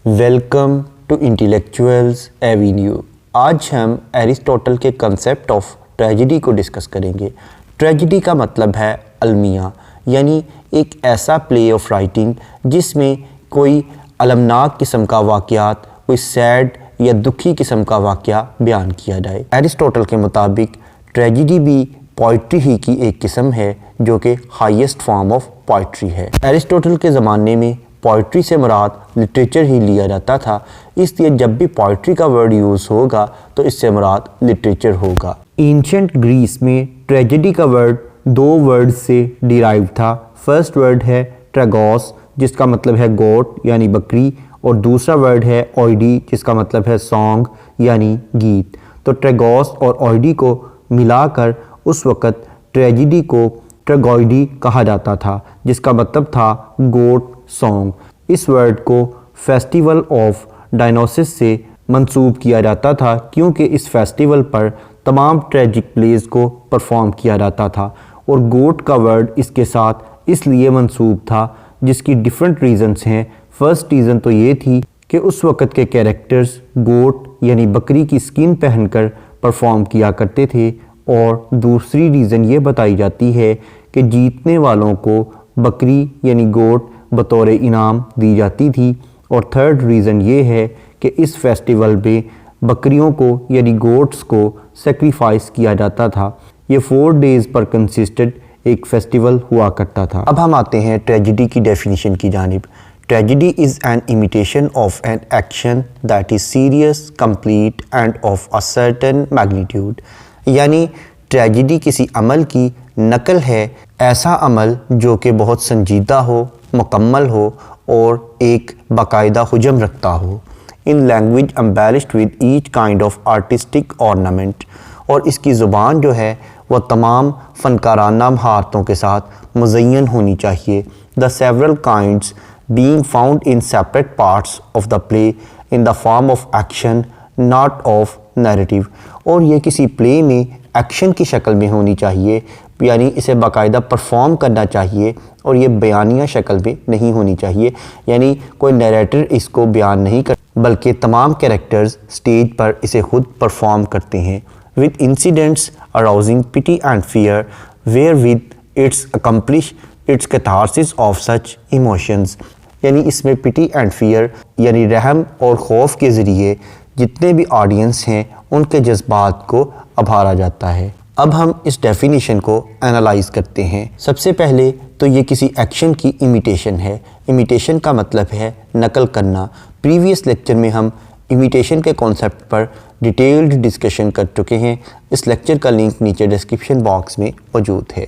Welcome to intellectuals Avenue. आज हम Aristotle के कंसेप्ट ऑफ ट्रेजेडी को डिस्कस करेंगे। ट्रेजेडी का मतलब है अलमिया, यानी एक ऐसा प्ले ऑफ राइटिंग जिसमें कोई अलमनाक किस्म का वाक़यात, कोई सैड या दुखी किस्म का वाक़या बयान किया जाए। एरिस्टोटल के मुताबिक ट्रेजेडी भी पोइट्री ही की एक किस्म है जो कि हाईएस्ट फॉर्म ऑफ पोइट्री है। एरिस्टोटल के ज़माने में पोइट्री से मुराद लिटरेचर ही लिया जाता था, इसलिए जब भी पोइट्री का वर्ड यूज़ होगा तो इससे मुराद लिटरेचर होगा। एंशिएंट ग्रीस में ट्रेजेडी का वर्ड दो वर्ड से डिराइव था। फर्स्ट वर्ड है ट्रेगोस, जिसका मतलब है गोट यानी बकरी, और दूसरा वर्ड है ओइडी, जिसका मतलब है सॉन्ग यानी गीत। तो ट्रेगोस और ओइडी को मिलाकर उस वक़्त ट्रेजेडी को ट्रेगोइडी कहा जाता था, जिसका मतलब था गोट सॉन्ग। इस वर्ड को फेस्टिवल ऑफ डायनोसिस से मंसूब किया जाता था, क्योंकि इस फेस्टिवल पर तमाम ट्रेजिक प्लेज को परफॉर्म किया जाता था, और गोट का वर्ड इसके साथ इसलिए मंसूब था जिसकी डिफरेंट रीज़न्स हैं। फर्स्ट रीज़न तो ये थी कि उस वक़्त के कैरेक्टर्स गोट यानी बकरी की स्किन पहनकर परफॉर्म किया करते थे, और दूसरी रीज़न ये बताई जाती है कि जीतने वालों को बकरी यानी गोट बतौर इनाम दी जाती थी। और थर्ड रीज़न ये है कि इस फेस्टिवल में बकरियों को यानी गोट्स को सेक्रीफाइस किया जाता था। ये 4 डेज़ पर कंसिस्टेड एक फेस्टिवल हुआ करता था। अब हम आते हैं ट्रेजेडी की डेफिनेशन की जानिब। Tragedy is an imitation of an action that is serious, complete end of a certain magnitude. यानी ट्रेजेडी किसी अमल की नकल है, ऐसा अमल जो कि बहुत संजीदा हो, मुकम्मल हो और एक बाकायदा हुजम रखता हो। In language embellished with each kind of artistic ornament, और इसकी ज़ुबान जो है वह तमाम फ़नकाराना महारतों के साथ मुज़य्यन होनी चाहिए। The several kinds being found in separate parts of the play in the form of action not of narrative. और ये किसी प्ले में एक्शन की शक्ल में होनी चाहिए, यानी इसे बाकायदा परफॉर्म करना चाहिए, और ये बयानिया शक्ल में नहीं होनी चाहिए, यानी कोई नैरेटर इसको बयान नहीं कर, बल्कि तमाम कैरेक्टर्स स्टेज पर इसे खुद परफॉर्म करते हैं। With incidents arousing pity and fear wherewith its accomplish its catharsis of such emotions. यानी इसमें पिटी एंड फियर यानी रहम और खौफ के ज़रिए जितने भी ऑडियंस हैं उनके जज्बात को उभारा जाता है। अब हम इस डेफिनेशन को एनालाइज करते हैं। सबसे पहले तो ये किसी एक्शन की इमिटेशन है। इमिटेशन का मतलब है नकल करना। प्रीवियस लेक्चर में हम इमिटेशन के कॉन्सेप्ट पर डिटेल्ड डिस्कशन कर चुके हैं। इस लेक्चर का लिंक नीचे डिस्क्रिप्शन बॉक्स में मौजूद है।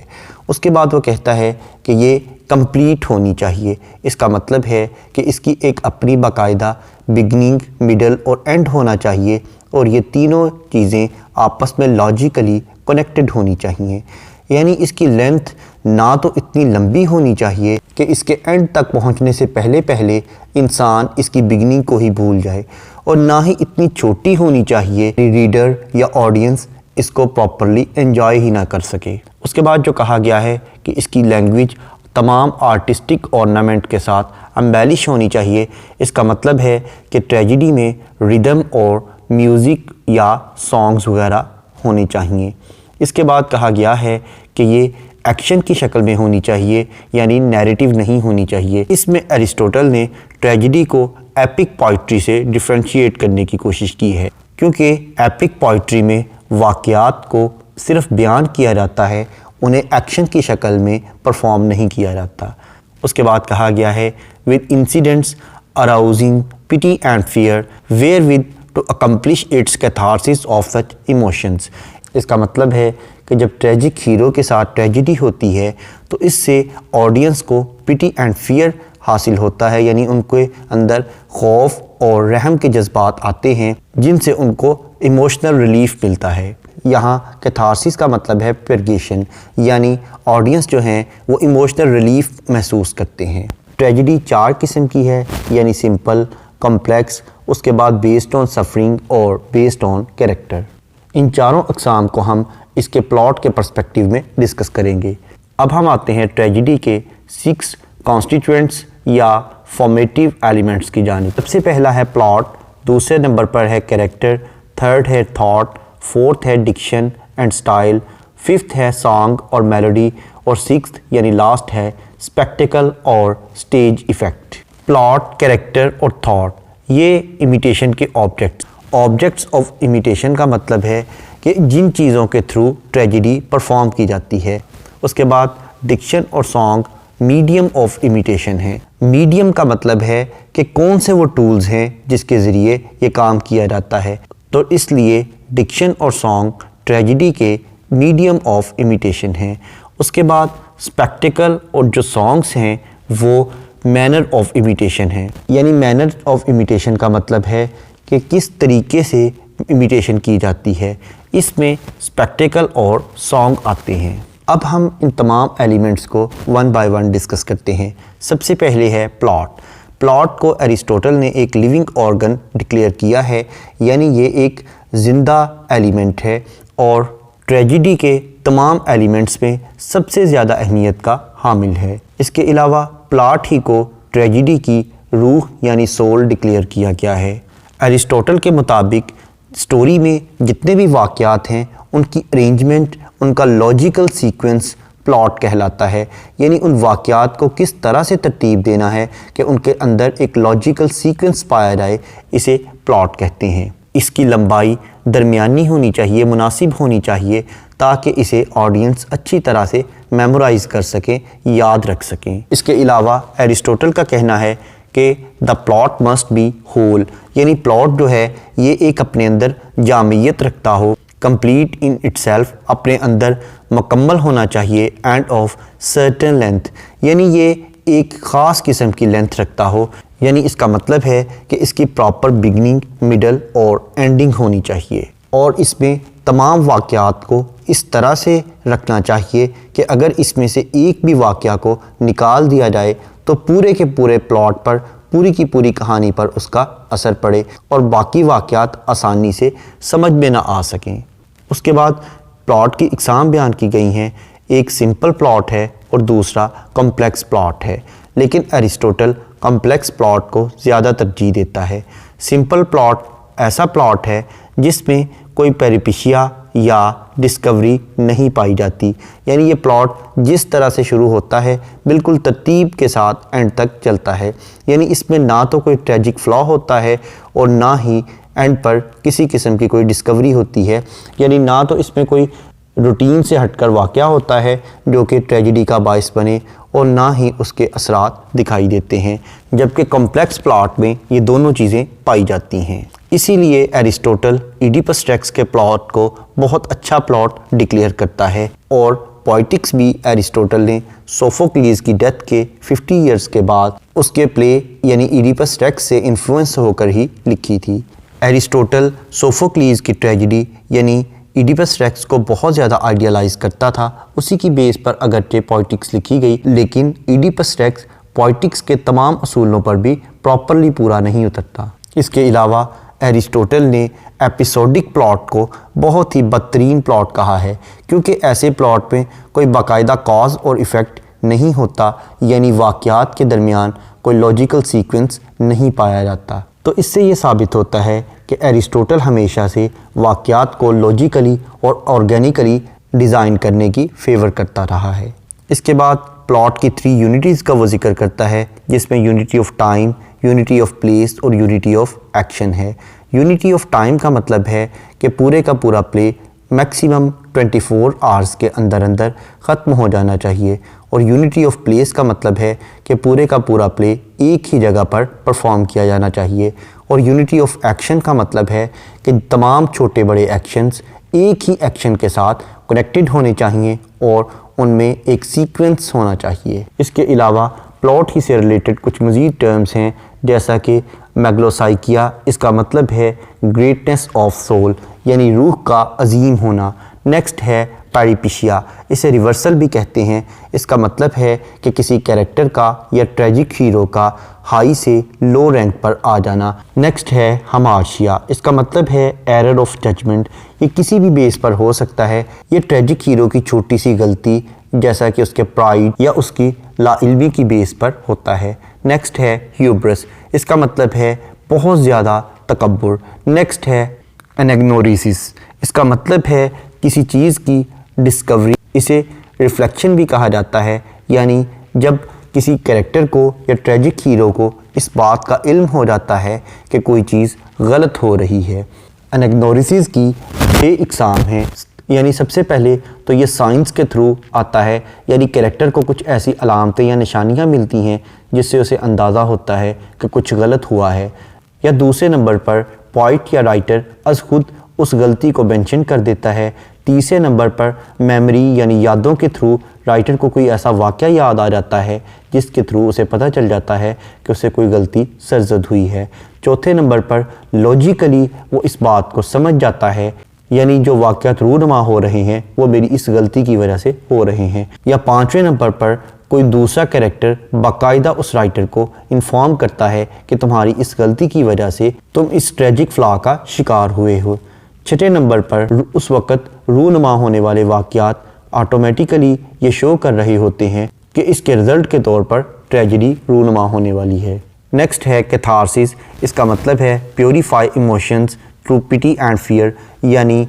उसके बाद वो कहता है कि ये कंप्लीट होनी चाहिए। इसका मतलब है कि इसकी एक अपनी बाकायदा बिगनिंग, मिडल और एंड होना चाहिए, और ये तीनों चीज़ें आपस में लॉजिकली कनेक्टेड होनी चाहिए। यानी इसकी लेंथ ना तो इतनी लंबी होनी चाहिए कि इसके एंड तक पहुंचने से पहले पहले इंसान इसकी बिगनिंग को ही भूल जाए, और ना ही इतनी छोटी होनी चाहिए कि रीडर या ऑडियंस इसको प्रॉपरली एंजॉय ही ना कर सके। उसके बाद जो कहा गया है कि इसकी लैंग्वेज तमाम आर्टिस्टिक ऑर्नामेंट के साथ एम्बेलिश होनी चाहिए। इसका मतलब है कि ट्रेजेडी में रिदम और म्यूज़िक या सॉन्ग्स वगैरह होने चाहिए। इसके बाद कहा गया है कि ये एक्शन की शक्ल में होनी चाहिए, यानी नैरेटिव नहीं होनी चाहिए। इसमें एरिस्टोटल ने ट्रेजेडी को एपिक पोइट्री से डिफ्रेंशिएट करने की कोशिश की है, क्योंकि एपिक पोइट्री में वाक़यात को सिर्फ बयान किया जाता है, उन्हें एक्शन की शक्ल में परफॉर्म नहीं किया जाता। उसके बाद कहा गया है with incidents arousing pity and fear wherewith to accomplish its catharsis of such emotions. इसका मतलब है कि जब ट्रेजिक हीरो के साथ ट्रेजेडी होती है तो इससे ऑडियंस को पिटी एंड फियर हासिल होता है, यानी उनके अंदर खौफ और रहम के जज्बात आते हैं, जिनसे उनको इमोशनल रिलीफ मिलता है। यहाँ कैथारसिस का मतलब है परगेशन, यानी ऑडियंस जो हैं वो इमोशनल रिलीफ महसूस करते हैं। ट्रेजेडी 4 किस्म की है, यानी सिंपल, कॉम्प्लेक्स, उसके बाद बेस्ड ऑन सफरिंग और बेस्ड ऑन कैरेक्टर। इन चारों अक़साम को हम इसके प्लॉट के पर्सपेक्टिव में डिस्कस करेंगे। अब हम आते हैं ट्रेजेडी के 6 कॉन्स्टिट्यूएंट्स या फॉर्मेटिव एलिमेंट्स की जानिब। सबसे पहला है प्लॉट, दूसरे नंबर पर है कैरेक्टर, थर्ड है थॉट, फोर्थ है डिक्शन एंड स्टाइल, फिफ्थ है सॉन्ग और मेलोडी, और सिक्स्थ यानी लास्ट है स्पेक्टिकल और स्टेज इफ़ेक्ट। प्लॉट, कैरेक्टर और थॉट ये इमिटेशन के ऑब्जेक्ट्स ऑफ इमिटेशन का मतलब है कि जिन चीज़ों के थ्रू ट्रेजेडी परफॉर्म की जाती है। उसके बाद डिक्शन और सॉन्ग मीडियम ऑफ इमिटेशन है। मीडियम का मतलब है कि कौन से वो टूल्स हैं जिसके ज़रिए ये काम किया जाता है, तो इसलिए डिक्शन और सॉन्ग ट्रेजेडी के मीडियम ऑफ इमिटेशन हैं। उसके बाद स्पेक्टिकल और जो सॉन्ग्स हैं वो मैनर ऑफ इमिटेशन है। यानी मैनर ऑफ इमिटेशन का मतलब है कि किस तरीके से इमिटेशन की जाती है, इसमें स्पेक्टिकल और सॉन्ग आते हैं। अब हम इन तमाम एलिमेंट्स को वन बाय वन डिस्कस करते हैं। सबसे पहले है प्लॉट। प्लॉट को एरिस्टोटल ने एक लिविंग ऑर्गन डिक्लेयर किया है, यानी ये एक ज़िंदा एलिमेंट है और ट्रेजेडी के तमाम एलिमेंट्स में सबसे ज़्यादा अहमियत का हामिल है। इसके अलावा प्लॉट ही को ट्रेजेडी की रूह यानी सोल डिक्लेयर किया गया है। एरिस्टोटल के मुताबिक स्टोरी में जितने भी वाक़यात हैं उनकी अरेंजमेंट, उनका लॉजिकल सीक्वेंस प्लॉट कहलाता है। यानी उन वाक़यात को किस तरह से तरतीब देना है कि उनके अंदर एक लॉजिकल सीक्वेंस पाया जाए, इसे प्लॉट कहते हैं। इसकी लंबाई दरमियानी होनी चाहिए, मुनासिब होनी चाहिए, ताकि इसे ऑडियंस अच्छी तरह से मेमोराइज़ कर सकें, याद रख सकें। इसके अलावा एरिस्टोटल का कहना है कि the plot must be whole, यानी प्लॉट जो है ये एक अपने अंदर जामियत रखता हो, कंप्लीट इन इटसेल्फ, अपने अंदर मुकम्मल होना चाहिए, एंड ऑफ सर्टेन लेंथ, यानी ये एक ख़ास किस्म की लेंथ रखता हो। यानी इसका मतलब है कि इसकी प्रॉपर बिगनिंग, मिडल और एंडिंग होनी चाहिए, और इसमें तमाम वाक़यात को इस तरह से रखना चाहिए कि अगर इसमें से एक भी वाक़या को निकाल दिया जाए तो पूरे के पूरे प्लॉट पर, पूरी की पूरी कहानी पर उसका असर पड़े और बाकी वाक़यात आसानी से समझ में ना आ सकें। उसके बाद प्लॉट की इकसाम बयान की गई हैं। एक सिंपल प्लॉट है और दूसरा कॉम्प्लेक्स प्लॉट है, लेकिन एरिस्टोटल कॉम्प्लेक्स प्लॉट को ज़्यादा तरजीह देता है। सिंपल प्लॉट ऐसा प्लॉट है जिसमें कोई पेरिपेशिया या डिस्कवरी नहीं पाई जाती, यानी ये प्लॉट जिस तरह से शुरू होता है बिल्कुल तरतीब के साथ एंड तक चलता है। यानी इसमें ना तो कोई ट्रेजिक फ्लॉ होता है और ना ही एंड पर किसी किस्म की कोई डिस्कवरी होती है, यानी ना तो इसमें कोई रूटीन से हटकर वाक़या होता है जो कि ट्रेजेडी का बायस बने, और ना ही उसके असरात दिखाई देते हैं, जबकि कॉम्प्लेक्स प्लॉट में ये दोनों चीज़ें पाई जाती हैं। इसीलिए एरिस्टोटल इडिपस रेक्स के प्लॉट को बहुत अच्छा प्लॉट डिक्लेयर करता है, और पोइटिक्स भी एरिस्टोटल ने सोफोक्लीज की डेथ के 50 ईयर्स के बाद उसके प्ले यानी इडिपस रेक्स से इन्फ्लुएंस होकर ही लिखी थी। एरिस्टोटल सोफोक्लीज की ट्रेजेडी यानी इडिपस रेक्स को बहुत ज़्यादा आइडियलाइज़ करता था। उसी की बेस पर अगरचे पोइटिक्स लिखी गई, लेकिन इडिपस रेक्स पोइटिक्स के तमाम असूलों पर भी प्रॉपरली पूरा नहीं उतरता। इसके अलावा एरिस्टोटल ने एपिसोडिक प्लॉट को बहुत ही बदतरीन प्लॉट कहा है, क्योंकि ऐसे प्लॉट में कोई बाकायदा कॉज और इफ़ेक्ट नहीं होता, यानी वाक़यात के दरमियान कोई लॉजिकल सीक्वेंस नहीं पाया जाता। तो इससे ये साबित होता है कि एरिस्टोटल हमेशा से वाक़यात को लॉजिकली और ऑर्गेनिकली डिज़ाइन करने की फेवर करता रहा है। इसके बाद प्लॉट की 3 यूनिटीज़ का वो जिक्र करता है, जिसमें unity of time, unity of place और यूनिटी ऑफ एक्शन है। यूनिटी ऑफ टाइम का मतलब है कि पूरे का पूरा प्ले मैक्सिमम 24 आवर्स के अंदर अंदर ख़त्म हो जाना चाहिए, और यूनिटी ऑफ प्लेस का मतलब है कि पूरे का पूरा प्ले एक ही जगह पर परफॉर्म किया जाना चाहिए, और यूनिटी ऑफ एक्शन का मतलब है कि तमाम छोटे बड़े एक्शंस एक ही एक्शन के साथ कनेक्टेड होने चाहिए और उनमें एक सीक्वेंस होना चाहिए। इसके अलावा प्लॉट ही से रिलेटेड कुछ मज़ीद टर्म्स हैं, जैसा कि मैग्लोसाइकिया, इसका मतलब है ग्रेटनेस ऑफ सोल, यानी रूह का अजीम होना। नेक्स्ट है पेरिपेशिया, इसे रिवर्सल भी कहते हैं। इसका मतलब है कि किसी कैरेक्टर का या ट्रेजिक हीरो का हाई से लो रैंक पर आ जाना। नेक्स्ट है हमाशिया, इसका मतलब है एरर ऑफ जजमेंट। ये किसी भी बेस पर हो सकता है। ये ट्रेजिक हीरो की छोटी सी गलती जैसा कि उसके प्राइड या उसकी लाइल्मी की बेस पर होता है। नेक्स्ट है ह्यूब्रिस, इसका मतलब है बहुत ज़्यादा तकब्बुर। नेक्स्ट है एनाग्नोरिसिस, इसका मतलब है किसी चीज़ की डिस्कवरी। इसे रिफ्लेक्शन भी कहा जाता है, यानी जब किसी कैरेक्टर को या ट्रेजिक हीरो को इस बात का इल्म हो जाता है कि कोई चीज़ गलत हो रही है। एनाग्नोरिसिस की 6 इकसाम हैं, यानी सबसे पहले तो ये साइंस के थ्रू आता है, यानी कैरेक्टर को कुछ ऐसी अलामतें या निशानियाँ मिलती हैं जिससे उसे अंदाज़ा होता है कि कुछ गलत हुआ है। या दूसरे नंबर पर पोइट या राइटर अज खुद उस गलती को मेंशन कर देता है। तीसरे नंबर पर मेमोरी यानी यादों के थ्रू राइटर को कोई ऐसा वाक़या याद आ जाता है जिसके थ्रू उसे पता चल जाता है कि उसे कोई गलती सरजद हुई है। चौथे नंबर पर लॉजिकली वो इस बात को समझ जाता है, यानी जो वाक़यात रूनुमा हो रहे हैं वो मेरी इस गलती की वजह से हो रहे हैं। या पाँचवें नंबर पर कोई दूसरा कैरेक्टर बाकायदा उस राइटर को इन्फॉर्म करता है कि तुम्हारी इस गलती की वजह से तुम इस ट्रेजिक फ्लॉ का शिकार हुए हो। छठे नंबर पर उस वक़्त रूनुमा होने वाले वाक़यात ऑटोमेटिकली ये शो कर रहे होते हैं कि इसके रिज़ल्ट के तौर पर ट्रेजिडी रूनुमा होने वाली है। नेक्स्ट है कैथारसिस, इसका मतलब है purify emotions through pity and fear, यानी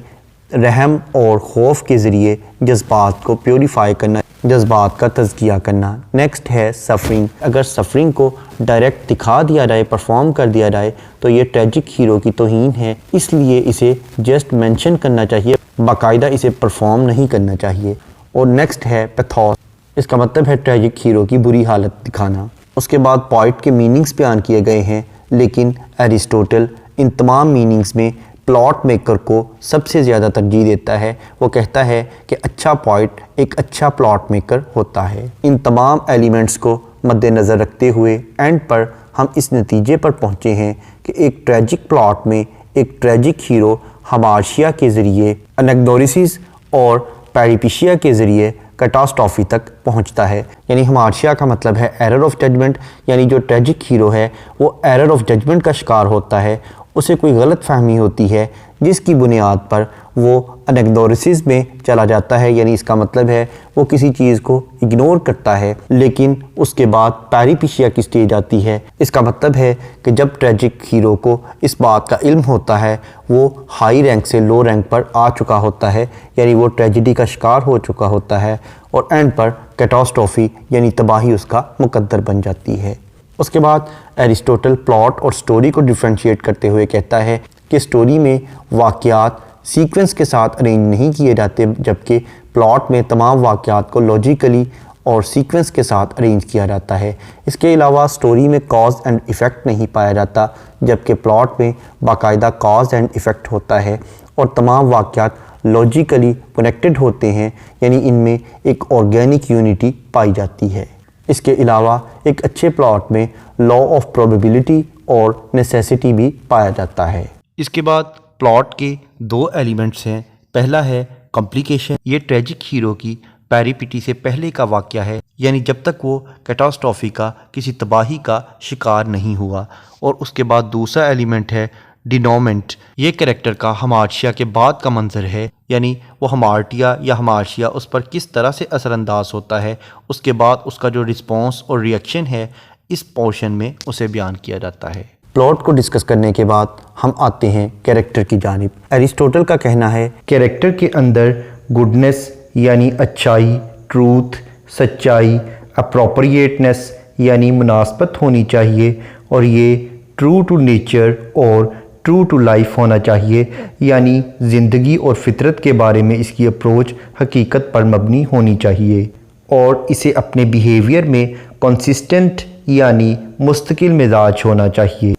रहम और खौफ के ज़रिए जज्बात को प्योरीफाई करना, जज्बात का तज़किया करना। नेक्स्ट है सफ़रिंग, अगर सफ़रिंग को डायरेक्ट दिखा दिया जाए, परफॉर्म कर दिया जाए तो ये ट्रेजिक हीरो की तौहीन है, इसलिए इसे जस्ट मेंशन करना चाहिए, बाकायदा इसे परफॉर्म नहीं करना चाहिए। और नेक्स्ट है पैथोस, इसका मतलब है ट्रेजिक हीरो की बुरी हालत दिखाना। उसके बाद पॉइंट के मीनिंग्स बयान किए गए हैं, लेकिन एरिस्टोटल इन तमाम मीनिंग्स में प्लॉट मेकर को सबसे ज़्यादा तरजीह देता है। वो कहता है कि अच्छा पॉइंट एक अच्छा प्लॉट मेकर होता है। इन तमाम एलिमेंट्स को मद्देनज़र रखते हुए एंड पर हम इस नतीजे पर पहुँचे हैं कि एक ट्रेजिक प्लॉट में एक ट्रेजिक हीरो हमार्शिया के ज़रिए एनाग्नोरिसिस और पेरिपेशिया के ज़रिए कैटास्ट्रॉफी तक पहुंचता है। यानी हमार्शिया का मतलब है एरर ऑफ जजमेंट, यानी जो ट्रेजिक हीरो है वो एरर ऑफ जजमेंट का शिकार होता है, उसे कोई गलत फहमी होती है जिसकी बुनियाद पर वो एनाग्नोरिसिस में चला जाता है, यानी इसका मतलब है वो किसी चीज़ को इग्नोर करता है। लेकिन उसके बाद पेरिपेशिया की स्टेज आती है, इसका मतलब है कि जब ट्रेजिक हीरो को इस बात का इल्म होता है वो हाई रैंक से लो रैंक पर आ चुका होता है, यानी वो ट्रेजिडी का शिकार हो चुका होता है और एंड पर कैटास्ट्रॉफी यानी तबाही उसका मुकद्दर बन जाती है। उसके बाद एरिस्टोटल प्लॉट और स्टोरी को डिफ्रेंशिएट करते हुए कहता है कि स्टोरी में वाक़यात सीक्वेंस के साथ अरेंज नहीं किए जाते, जबकि प्लॉट में तमाम वाक़यात को लॉजिकली और सीक्वेंस के साथ अरेंज किया जाता है। इसके अलावा स्टोरी में कॉज एंड इफ़ेक्ट नहीं पाया जाता, जबकि प्लॉट में बाकायदा कॉज एंड इफ़ेक्ट होता है और तमाम वाक़यात लॉजिकली कनेक्टेड होते हैं, यानी इनमें एक ऑर्गेनिक यूनिटी पाई जाती है। इसके अलावा एक अच्छे प्लॉट में लॉ ऑफ प्रोबेबिलिटी और नेसेसिटी भी पाया जाता है। इसके बाद प्लॉट के 2 एलिमेंट्स हैं। पहला है कॉम्प्लिकेशन, ये ट्रेजिक हीरो की पेरिपेटी से पहले का वाक़या है, यानी जब तक वो कैटास्ट्रॉफी का किसी तबाही का शिकार नहीं हुआ। और उसके बाद दूसरा एलिमेंट है डिनोमेंट, ये कैरेक्टर का हमार्शिया के बाद का मंजर है, यानी वो हमार्टिया या हमार्शिया उस पर किस तरह से असरअंदाज होता है, उसके बाद उसका जो रिस्पॉन्स और रिएक्शन है इस पोर्शन में उसे बयान किया जाता है। प्लॉट को डिस्कस करने के बाद हम आते हैं कैरेक्टर की जानिब। एरिस्टोटल का कहना है कैरेक्टर के अंदर गुडनेस यानी अच्छाई, ट्रूथ सच्चाई, अप्रोप्रिएटनेस यानी मुनासबत होनी चाहिए और ये ट्रू टू नेचर और ट्रू टू लाइफ होना चाहिए, यानी ज़िंदगी और फितरत के बारे में इसकी अप्रोच हकीकत पर मबनी होनी चाहिए और इसे अपने बिहेवियर में कंसिस्टेंट यानी मुस्तकिल मिजाज होना चाहिए।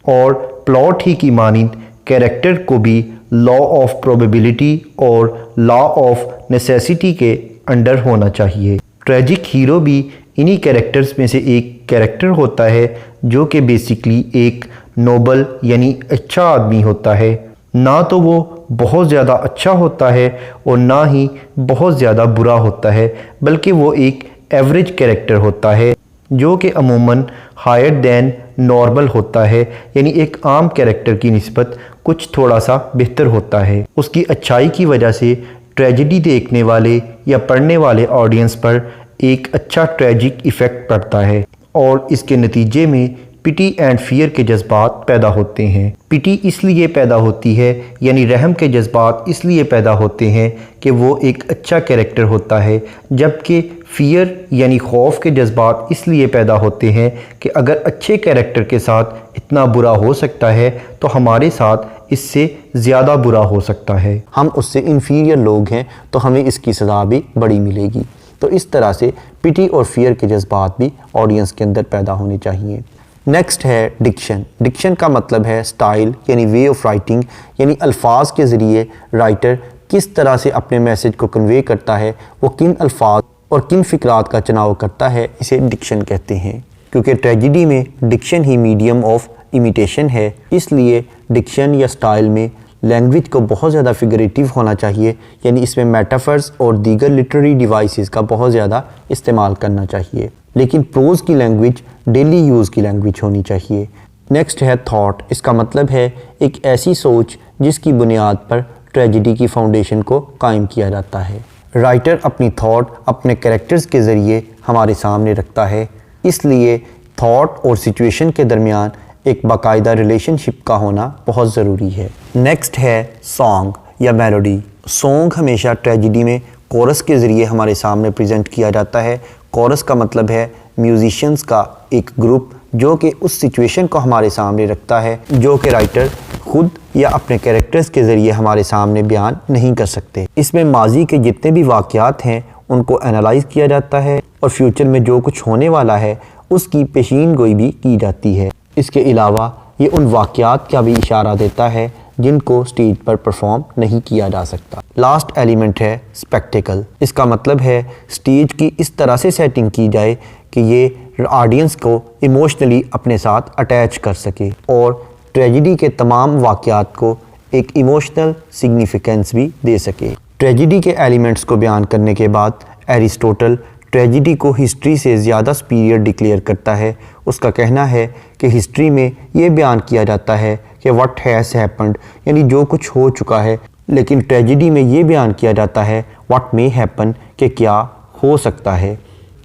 और प्लॉट ही की मानिंद कैरेक्टर को भी लॉ ऑफ प्रोबेबिलिटी और लॉ ऑफ नेसेसिटी के अंडर होना चाहिए। ट्रेजिक हीरो भी इन्हीं कैरेक्टर्स में से एक कैरेक्टर होता है जो कि बेसिकली एक नोबल यानी अच्छा आदमी होता है। ना तो वो बहुत ज़्यादा अच्छा होता है और ना ही बहुत ज़्यादा बुरा होता है, बल्कि वो एक एवरेज कैरेक्टर होता है जो कि अमूमन हायर दैन नॉर्मल होता है, यानी एक आम कैरेक्टर की निस्बत कुछ थोड़ा सा बेहतर होता है। उसकी अच्छाई की वजह से ट्रेजेडी देखने वाले या पढ़ने वाले ऑडियंस पर एक अच्छा ट्रेजिक इफ़ेक्ट पड़ता है और इसके नतीजे में पिटी एंड फियर के जज्बात पैदा होते हैं। पिटी इसलिए पैदा होती है यानी रहम के जज्बात इसलिए पैदा होते हैं कि वो एक अच्छा कैरेक्टर होता है, जबकि फियर यानी खौफ के जज्बात इसलिए पैदा होते हैं कि अगर अच्छे कैरेक्टर के साथ इतना बुरा हो सकता है तो हमारे साथ इससे ज़्यादा बुरा हो सकता है। हम उससे इन्फीरियर लोग हैं तो हमें इसकी सज़ा भी बड़ी मिलेगी। तो इस तरह से पिटी और फियर के जज्बात भी ऑडियंस के अंदर पैदा होने चाहिए। नेक्स्ट है डिक्शन। डिक्शन का मतलब है स्टाइल यानी वे ऑफ राइटिंग, यानी अल्फाज के ज़रिए राइटर किस तरह से अपने मैसेज को कन्वे करता है, वो किन अल्फाज और किन फ़िक्रात का चुनाव करता है, इसे डिक्शन कहते हैं। क्योंकि ट्रेजेडी में डिक्शन ही मीडियम ऑफ इमिटेशन है, इसलिए डिक्शन या स्टाइल में लैंग्वेज को बहुत ज़्यादा फिगरेटिव होना चाहिए, यानी इसमें मेटाफर्स और दीगर लिटरेरी डिवाइसेस का बहुत ज़्यादा इस्तेमाल करना चाहिए। लेकिन प्रोज़ की लैंग्वेज डेली यूज़ की लैंग्वेज होनी चाहिए। नेक्स्ट है थॉट। इसका मतलब है एक ऐसी सोच जिसकी बुनियाद पर ट्रेजेडी की फाउंडेशन को कायम किया जाता है। राइटर अपनी थॉट अपने कैरेक्टर्स के ज़रिए हमारे सामने रखता है, इसलिए थॉट और सिचुएशन के दरमियान एक बाकायदा रिलेशनशिप का होना बहुत ज़रूरी है। नेक्स्ट है सॉन्ग या मेलोडी। सॉन्ग हमेशा ट्रेजेडी में कोरस के ज़रिए हमारे सामने प्रेजेंट किया जाता है। कोरस का मतलब है म्यूजिशियंस का एक ग्रुप जो कि उस सिचुएशन को हमारे सामने रखता है जो कि राइटर खुद या अपने कैरेक्टर्स के ज़रिए हमारे सामने बयान नहीं कर सकते। इसमें माजी के जितने भी वाक़यात हैं उनको एनालाइज किया जाता है और फ्यूचर में जो कुछ होने वाला है उसकी पेशीन गोई भी की जाती है। इसके अलावा ये उन वाक़यात का भी इशारा देता है जिनको स्टेज पर परफॉर्म नहीं किया जा सकता। लास्ट एलिमेंट है स्पेक्टिकल। इसका मतलब है स्टेज की इस तरह से सेटिंग की जाए कि ये ऑडियंस को इमोशनली अपने साथ अटैच कर सके और ट्रेजेडी के तमाम वाक़यात को एक इमोशनल सिग्निफिकेंस भी दे सके। ट्रेजेडी के एलिमेंट्स को बयान करने के बाद एरिस्टोटल ट्रेजेडी को हिस्ट्री से ज़्यादा सुपीरियर डिक्लेयर करता है। उसका कहना है कि हिस्ट्री में ये बयान किया जाता है कि व्हाट हैज़ हैपेंड, यानी जो कुछ हो चुका है, लेकिन ट्रेजेडी में ये बयान किया जाता है व्हाट मे हैपन, कि क्या हो सकता है।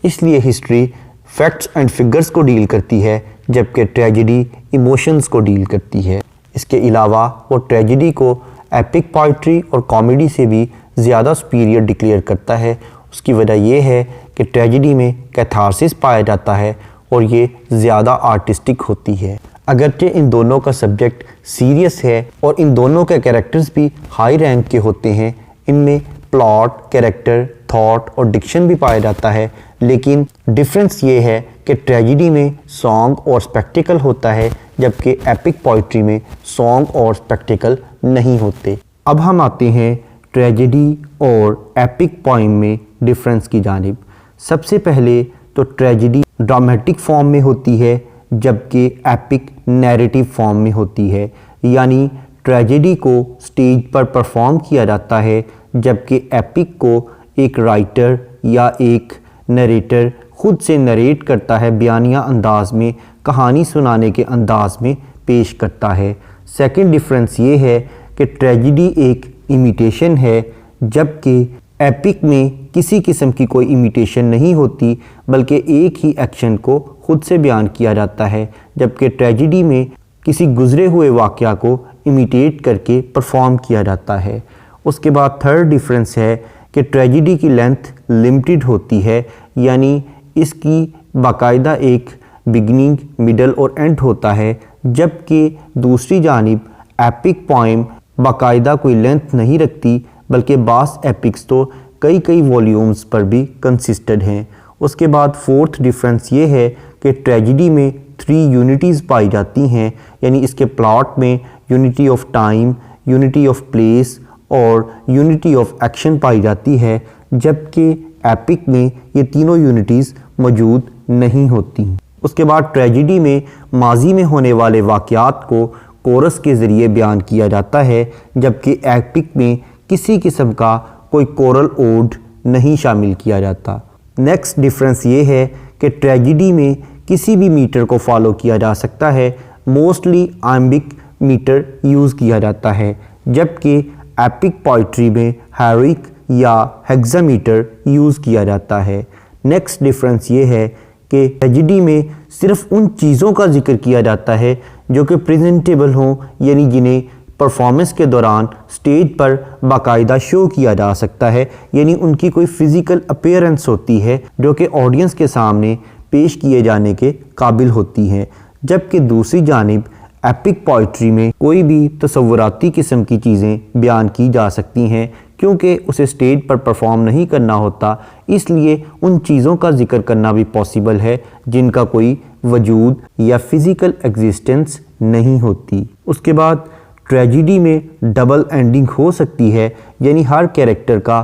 इसलिए हिस्ट्री फैक्ट्स एंड फिगर्स को डील करती है जबकि ट्रेजेडी इमोशंस को डील करती है। इसके अलावा वो ट्रेजेडी को एपिक पोइट्री और कॉमेडी से भी ज़्यादा सुपीरियर डिक्लेयर करता है। उसकी वजह यह है कि ट्रेजेडी में कैथारसिस पाया जाता है और ये ज़्यादा आर्टिस्टिक होती है। अगरचे इन दोनों का सब्जेक्ट सीरियस है और इन दोनों के कैरेक्टर्स भी हाई रैंक के होते हैं, इनमें प्लॉट, कैरेक्टर, थॉट और डिक्शन भी पाया जाता है, लेकिन डिफरेंस ये है कि ट्रेजेडी में सॉन्ग और स्पेक्टिकल होता है जबकि एपिक पोइट्री में सॉन्ग और स्पेक्टिकल नहीं होते। अब हम आते हैं ट्रेजेडी और एपिक पोइम में डिफरेंस की जानिब। सबसे पहले तो ट्रेजेडी ड्रामेटिक फॉर्म में होती है जबकि एपिक नैरेटिव फॉर्म में होती है, यानी ट्रेजेडी को स्टेज पर परफॉर्म किया जाता है जबकि एपिक को एक राइटर या एक नरेटर खुद से नरेट करता है, बयानिया अंदाज में कहानी सुनाने के अंदाज में पेश करता है। सेकंड डिफरेंस ये है कि ट्रेजेडी एक इमिटेशन है जबकि एपिक में किसी किस्म की कोई इमिटेशन नहीं होती बल्कि एक ही एक्शन को खुद से बयान किया जाता है, जबकि ट्रेजेडी में किसी गुजरे हुए वाक़या को इमिटेट करके परफॉर्म किया जाता है। उसके बाद थर्ड डिफरेंस है कि ट्रेजेडी की लेंथ लिमिटेड होती है, यानी इसकी बाकायदा एक बिगनिंग, मिडल और एंड होता है, जबकि दूसरी जानिब एपिक पोइम बाकायदा कोई लेंथ नहीं रखती बल्कि बास एपिक्स तो कई वॉल्यूम्स पर भी कंसिस्टेड हैं। उसके बाद फोर्थ डिफरेंस ये है कि ट्रेजेडी में 3 यूनिटीज़ पाई जाती हैं, यानी इसके प्लॉट में unity of time, unity of place और यूनिटी ऑफ एक्शन पाई जाती है, जबकि एपिक में ये तीनों यूनिटीज़ मौजूद नहीं होती। उसके बाद ट्रेजेडी में माजी में होने वाले वाक़यात को कोरस के ज़रिए बयान किया जाता है, जबकि एपिक में किसी किस्म का कोई कोरल ओड नहीं शामिल किया जाता। नेक्स्ट डिफरेंस ये है कि ट्रेजेडी में किसी भी मीटर को फॉलो किया जा सकता है, मोस्टली आइम्बिक मीटर यूज़ किया जाता है, जबकि एपिक पोइट्री में हेरोइक या हेक्सामीटर यूज़ किया जाता है। नेक्स्ट डिफरेंस ये है कि ट्रेजेडी में सिर्फ उन चीज़ों का जिक्र किया जाता है जो कि प्रेजेंटेबल हों, यानी जिन्हें परफॉर्मेंस के दौरान स्टेज पर बाकायदा शो किया जा सकता है, यानी उनकी कोई फिज़िकल अपीयरेंस होती है जो कि ऑडियंस के सामने पेश किए जाने के काबिल होती हैं। जबकि दूसरी जानिब एपिक पोइट्री में कोई भी तसव्वुराती किस्म की चीज़ें बयान की जा सकती हैं, क्योंकि उसे स्टेज पर परफॉर्म नहीं करना होता, इसलिए उन चीज़ों का जिक्र करना भी पॉसिबल है जिनका कोई वजूद या फिज़िकल एग्जिस्टेंस नहीं होती। उसके बाद ट्रेजेडी में डबल एंडिंग हो सकती है, यानी हर कैरेक्टर का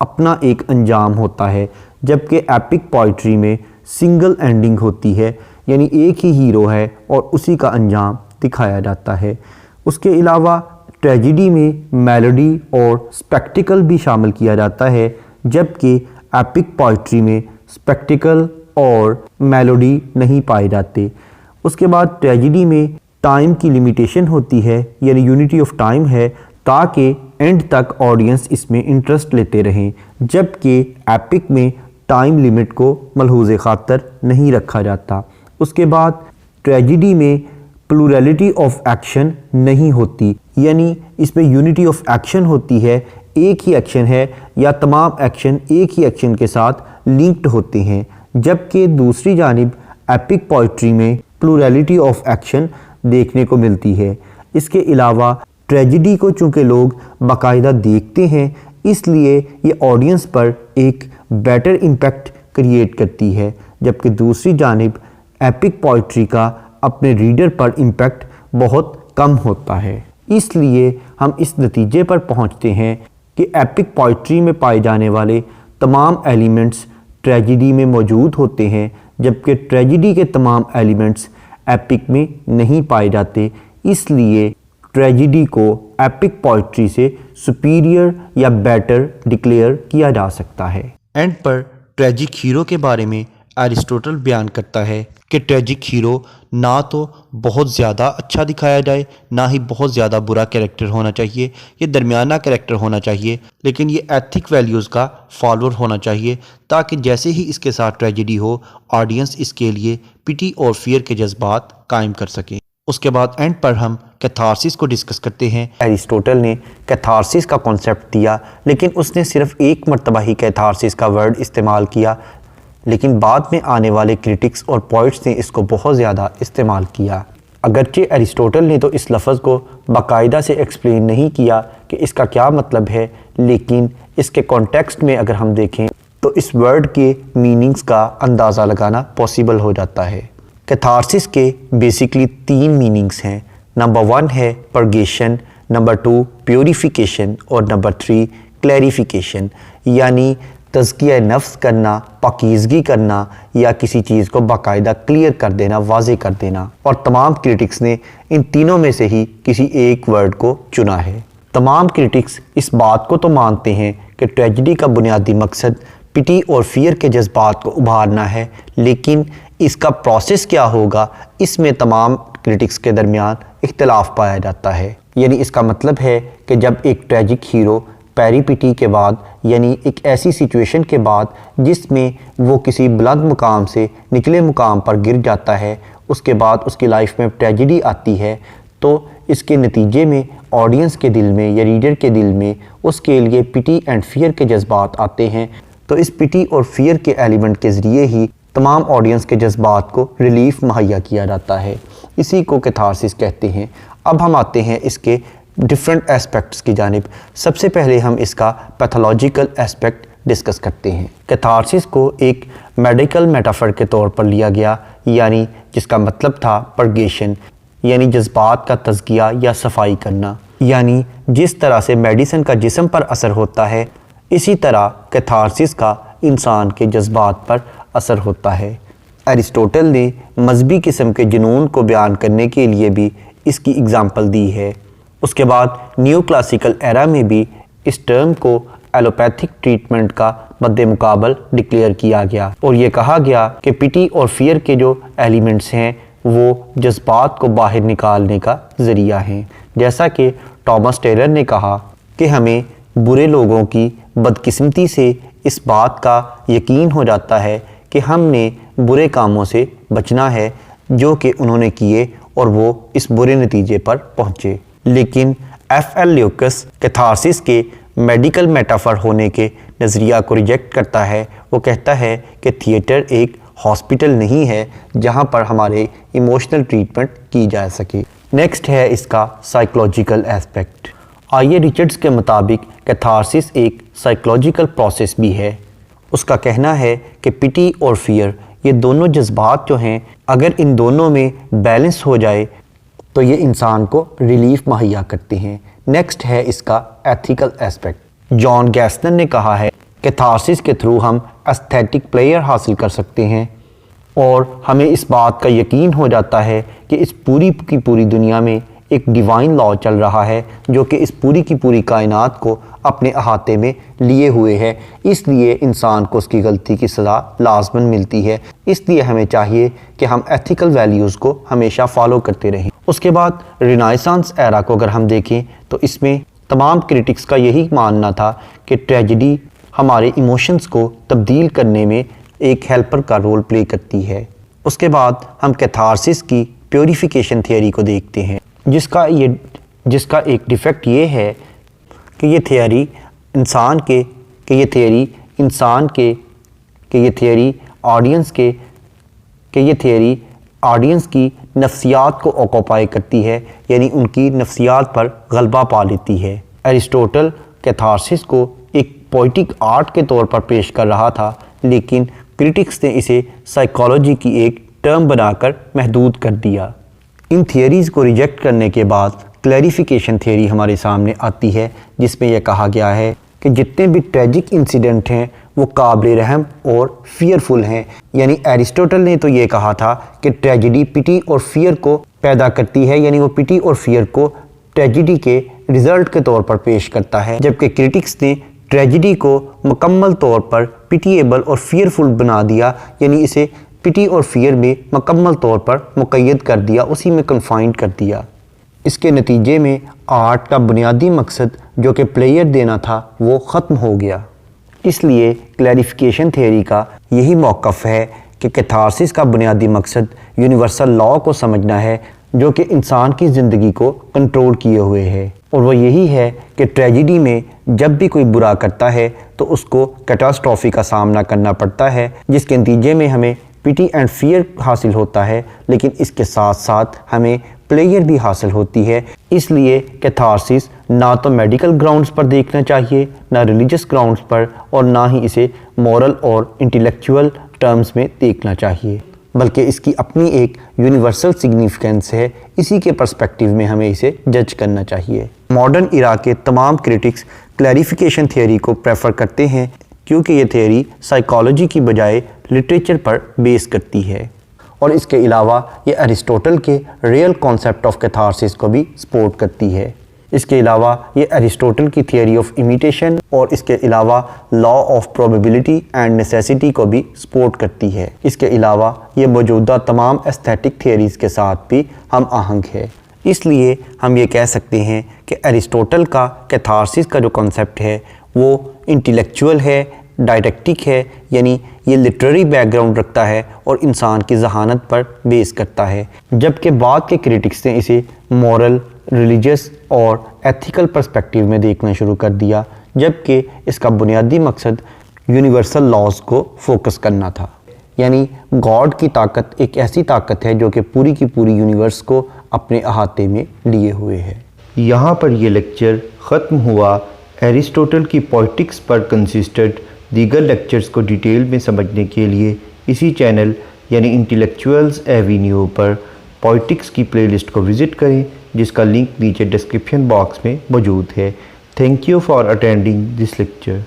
अपना एक अंजाम होता है, जबकि एपिक पोइट्री में सिंगल एंडिंग होती है, यानी एक ही हीरो है और उसी का अंजाम दिखाया जाता है। उसके अलावा ट्रेजेडी में मेलोडी और स्पेक्टिकल भी शामिल किया जाता है, जबकि एपिक पोइट्री में स्पेक्टिकल और मेलोडी नहीं पाए जाते। उसके बाद ट्रेजेडी में टाइम की लिमिटेशन होती है, यानी यूनिटी ऑफ टाइम है, ताकि एंड तक ऑडियंस इसमें इंटरेस्ट लेते रहें, जबकि एपिक में टाइम लिमिट को मलहूज़े खातर नहीं रखा जाता। उसके बाद ट्रेजेडी में प्लूरलिटी ऑफ एक्शन नहीं होती, यानी इसमें यूनिटी ऑफ एक्शन होती है, एक ही एक्शन है या तमाम एक्शन एक ही एक्शन के साथ लिंक्ड होते हैं, जबकि दूसरी जानिब एपिक पोइट्री में प्लूरलिटी ऑफ एक्शन देखने को मिलती है। इसके अलावा ट्रेजेडी को चूँकि लोग बाकायदा देखते हैं, इसलिए ये ऑडियंस पर एक बेटर इम्पैक्ट क्रिएट करती है, जबकि दूसरी जानिब एपिक पोइट्री का अपने रीडर पर इम्पैक्ट बहुत कम होता है। इसलिए हम इस नतीजे पर पहुंचते हैं कि एपिक पोइट्री में पाए जाने वाले तमाम एलिमेंट्स ट्रेजेडी में मौजूद होते हैं, जबकि ट्रेजेडी के तमाम एलिमेंट्स एपिक में नहीं पाए जाते। इसलिए ट्रेजेडी को एपिक पोइट्री से सुपीरियर या बेटर डिक्लेयर किया जा सकता है। एंड पर ट्रेजिक हीरो के बारे में एरिस्टोटल बयान करता है कि ट्रेजिक हीरो ना तो बहुत ज़्यादा अच्छा दिखाया जाए, ना ही बहुत ज़्यादा बुरा कैरेक्टर होना चाहिए। ये दरमियाना कैरेक्टर होना चाहिए, लेकिन ये एथिक वैल्यूज़ का फॉलोअर होना चाहिए, ताकि जैसे ही इसके साथ ट्रेजेडी हो, ऑडियंस इसके लिए पिटी और फियर के जज्बात कायम कर सकें। उसके बाद एंड पर हम कैथारसिस को डिस्कस करते हैं। एरिस्टोटल ने कैथारसिस का कॉन्सेप्ट दिया, लेकिन उसने सिर्फ एक मरतबा ही कैथारसिस का वर्ड इस्तेमाल किया, लेकिन बाद में आने वाले क्रिटिक्स और पॉइंट्स ने इसको बहुत ज़्यादा इस्तेमाल किया। अगरचे एरिस्टोटल ने तो इस लफ्ज़ को बाकायदा से एक्सप्लेन नहीं किया कि इसका क्या मतलब है, लेकिन इसके कॉन्टेक्स्ट में अगर हम देखें तो इस वर्ड के मीनिंग्स का अंदाज़ा लगाना पॉसिबल हो जाता है। कैथारसिस के बेसिकली 3 मीनिंग्स हैं। नंबर 1 है परगेशन, नंबर 2 प्योरीफिकेशन और नंबर 3 क्लैरिफिकेशन, यानी तज़किया नफ्स करना, पाकीज़गी करना या किसी चीज़ को बाकायदा क्लियर कर देना, वाज़े कर देना। और तमाम क्रिटिक्स ने इन तीनों में से ही किसी एक वर्ड को चुना है। तमाम क्रिटिक्स इस बात को तो मानते हैं कि ट्रेजेडी का बुनियादी मकसद पिटी और फियर के जज्बात को उभारना है, लेकिन इसका प्रोसेस क्या होगा, इसमें तमाम क्रिटिक्स के दरमियान इख्तिलाफ पाया जाता है। यानी इसका मतलब है कि जब एक ट्रेजिक हीरो पेरीपिटी के बाद, यानी एक ऐसी सिचुएशन के बाद जिसमें वो किसी बुलंद मुकाम से निचले मुकाम पर गिर जाता है, उसके बाद उसकी लाइफ में ट्रेजिडी आती है, तो इसके नतीजे में ऑडियंस के दिल में या रीडर के दिल में उसके लिए पिटी एंड फियर के जज्बात आते हैं। तो इस पिटी और फियर के एलिमेंट के ज़रिए ही तमाम ऑडियंस के जज्बात को रिलीफ मुहैया किया जाता है। इसी को कैथारसिस कहते हैं। अब हम आते हैं इसके डिफरेंट एस्पेक्ट्स की जानिब। सबसे पहले हम इसका पैथोलॉजिकल एस्पेक्ट डिस्कस करते हैं। कैथारसिस को एक मेडिकल मेटाफर के तौर पर लिया गया, यानी जिसका मतलब था परगेशन, यानी जज्बात का तज़किया या सफाई करना। यानी जिस तरह से मेडिसिन का जिस्म पर असर होता है, इसी तरह कैथारसिस का इंसान के जज्बात पर असर होता है। एरिस्टोटल ने मजहबी किस्म के जुनून को बयान करने के लिए भी इसकी एग्ज़ाम्पल दी है। उसके बाद न्यू क्लासिकल एरा में भी इस टर्म को एलोपैथिक ट्रीटमेंट का मद्देमुकाबल डिक्लेयर किया गया और ये कहा गया कि पिटी और फियर के जो एलिमेंट्स हैं वो जज्बात को बाहर निकालने का ज़रिया हैं। जैसा कि थॉमस टेलर ने कहा कि हमें बुरे लोगों की बदकिस्मती से इस बात का यकीन हो जाता है कि हमने बुरे कामों से बचना है जो कि उन्होंने किए और वो इस बुरे नतीजे पर पहुँचे। लेकिन F.L. ल्यूकास कैथारसिस के मेडिकल मेटाफर होने के नज़रिया को रिजेक्ट करता है। वो कहता है कि थिएटर एक हॉस्पिटल नहीं है जहाँ पर हमारे इमोशनल ट्रीटमेंट की जा सके। नेक्स्ट है इसका साइकोलॉजिकल एस्पेक्ट। आइए रिचर्ड्स के मुताबिक कैथारसिस एक साइकोलॉजिकल प्रोसेस भी है। उसका कहना है कि पिटी और फियर ये दोनों जज्बात जो हैं, अगर इन दोनों में बैलेंस हो जाए तो ये इंसान को रिलीफ मुहैया करते हैं। नेक्स्ट है इसका एथिकल एस्पेक्ट। जॉन गैसनर ने कहा है कैथारसिस के थ्रू हम एस्थेटिक प्लेयर हासिल कर सकते हैं और हमें इस बात का यकीन हो जाता है कि इस पूरी की पूरी दुनिया में एक डिवाइन लॉ चल रहा है जो कि इस पूरी की पूरी कायनात को अपने अहाते में लिए हुए है। इसलिए इंसान को उसकी गलती की सज़ा लाजमन मिलती है। इसलिए हमें चाहिए कि हम एथिकल वैल्यूज़ को हमेशा फॉलो करते रहें। उसके बाद रिनाइसेंस एरा को अगर हम देखें तो इसमें तमाम क्रिटिक्स का यही मानना था कि ट्रेजेडी हमारे इमोशंस को तब्दील करने में एक हेल्पर का रोल प्ले करती है। उसके बाद हम कैथारसिस की प्योरीफिकेशन थियोरी को देखते हैं जिसका एक डिफेक्ट ये है कि ये थियोरी ऑडियंस की नफ्सियात को ऑक्यूपाई करती है, यानी उनकी नफ्सियात पर गलबा पा लेती है। एरिस्टोटल कैथारसिस को एक पोइटिक आर्ट के तौर पर पेश कर रहा था, लेकिन क्रिटिक्स ने इसे साइकोलॉजी की एक टर्म बनाकर महदूद कर दिया। इन थियरीज़ को रिजेक्ट करने के बाद क्लैरिफिकेशन थियरी हमारे सामने आती है जिसमें यह कहा गया है कि जितने भी ट्रेजिक इंसिडेंट हैं वो काबिल रहम और फियरफुल हैं। यानी एरिस्टोटल ने तो ये कहा था कि ट्रेजिडी पिटी और फियर को पैदा करती है, यानी वो पिटी और फियर को ट्रेजिडी के रिज़ल्ट के तौर पर पेश करता है, जबकि क्रिटिक्स ने ट्रेजिडी को मुकम्मल तौर पर पिटीएबल और फियरफुल बना दिया, यानी इसे पिटी और फियर में मुकम्मल तौर पर मुक़य्यद कर दिया, उसी में कन्फाइंड कर दिया। इसके नतीजे में आर्ट का बुनियादी मकसद जो कि प्लेयर देना था वो ख़त्म हो गया। इसलिए क्लैरिफिकेशन थियरी का यही मौक़िफ़ है कि कैथारसिस का बुनियादी मकसद यूनिवर्सल लॉ को समझना है जो कि इंसान की ज़िंदगी को कंट्रोल किए हुए है, और वो यही है कि ट्रेजिडी में जब भी कोई बुरा करता है तो उसको कैटास्ट्रॉफी का सामना करना पड़ता है, जिसके नतीजे में हमें पिटी एंड फियर हासिल होता है, लेकिन इसके साथ साथ हमें प्लेयर भी हासिल होती है। इसलिए कैथारसिस ना तो मेडिकल ग्राउंड्स पर देखना चाहिए, ना रिलीजियस ग्राउंड्स पर, और ना ही इसे मॉरल और इंटेलेक्चुअल टर्म्स में देखना चाहिए, बल्कि इसकी अपनी एक यूनिवर्सल सिग्निफिकेंस है। इसी के पर्सपेक्टिव में हमें इसे जज करना चाहिए। मॉडर्न इरा के तमाम क्रिटिक्स क्लैरिफिकेशन थियरी को प्रेफर करते हैं क्योंकि ये थियरी साइकोलॉजी की बजाय लिटरेचर पर बेस करती है, और इसके अलावा ये अरिस्टोटल के रियल कॉन्सेप्ट ऑफ कैथारसिस को भी सपोर्ट करती है। इसके अलावा ये अरिस्टोटल की थियरी ऑफ इमिटेशन और इसके अलावा law of probability and necessity को भी सपोर्ट करती है। इसके अलावा ये मौजूदा तमाम एस्थेटिक थियरीज़ के साथ भी हम आहंग है। इसलिए हम ये कह सकते हैं कि अरिस्टोटल का कैथारसिस का जो कॉन्सेप्ट है वो इंटेलेक्चुअल है, डायरेक्टिक है, यानी ये लिटरेरी बैकग्राउंड रखता है और इंसान की जहानत पर बेस करता है, जबकि बाद के क्रिटिक्स ने इसे मॉरल, रिलीजियस और एथिकल पर्सपेक्टिव में देखना शुरू कर दिया, जबकि इसका बुनियादी मकसद यूनिवर्सल लॉज को फोकस करना था। यानी गॉड की ताकत एक ऐसी ताकत है जो कि पूरी की पूरी यूनिवर्स को अपने अहाते में लिए हुए है। यहाँ पर ये लेक्चर ख़त्म हुआ। एरिस्टोटल की पॉलिटिक्स पर कंसिस्टेड दीगर लेक्चर्स को डिटेल में समझने के लिए इसी चैनल यानी इंटेलेक्चुअल्स एवेन्यू पर पॉलिटिक्स की प्लेलिस्ट को विज़िट करें, जिसका लिंक नीचे डिस्क्रिप्शन बॉक्स में मौजूद है। Thank you for attending this lecture.